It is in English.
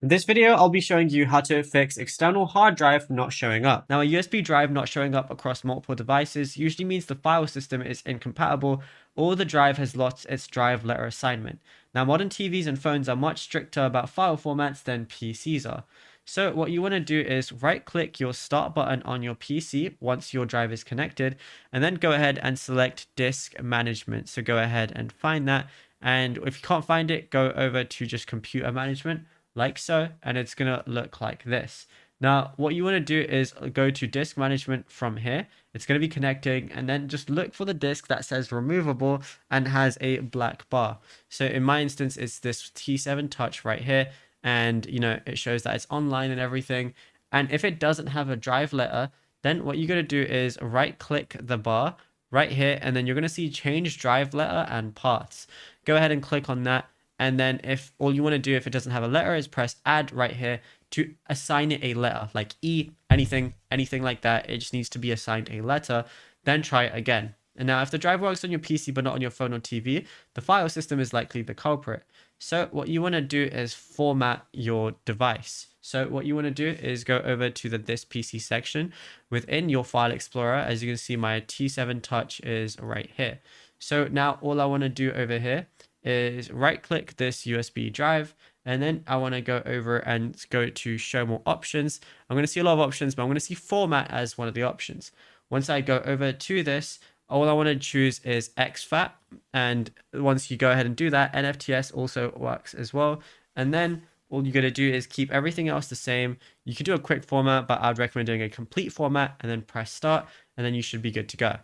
In this video, I'll be showing you how to fix external hard drive not showing up. Now, a USB drive not showing up across multiple devices usually means the file system is incompatible or the drive has lost its drive letter assignment. Now, modern TVs and phones are much stricter about file formats than PCs are. So what you want to do is right-click your Start button on your PC once your drive is connected, and then go ahead and select Disk Management. So go ahead and find that. And if you can't find it, go over to just Computer Management like so, and it's gonna look like this. Now, what you want to do is go to disk management from here. It's going to be connecting, and then just look for the disk that says removable and has a black bar. So in my instance, it's this T7 Touch right here, and it shows that it's online and everything. And if it doesn't have a drive letter, then what you're going to do is right click the bar right here, and then you're going to see change drive letter and paths. Go ahead and click on that. And then if all you want to do, if it doesn't have a letter, is press add right here to assign it a letter, like E, anything like that. It just needs to be assigned a letter. Then try it again. And now if the drive works on your PC but not on your phone or TV, the file system is likely the culprit. So what you want to do is format your device. So what you want to do is go over to the This PC section within your File Explorer. As you can see, my T7 Touch is right here. So now all I want to do over here is right click this USB drive, and then I want to go over and go to show more options. I'm going to see a lot of options, but I'm going to see format as one of the options. Once I go over to this, all I want to choose is exFAT, and once you go ahead and do that, NFTS also works as well. And then all you got to do is keep everything else the same. You can do a quick format, but I'd recommend doing a complete format and then press start, and then you should be good to go.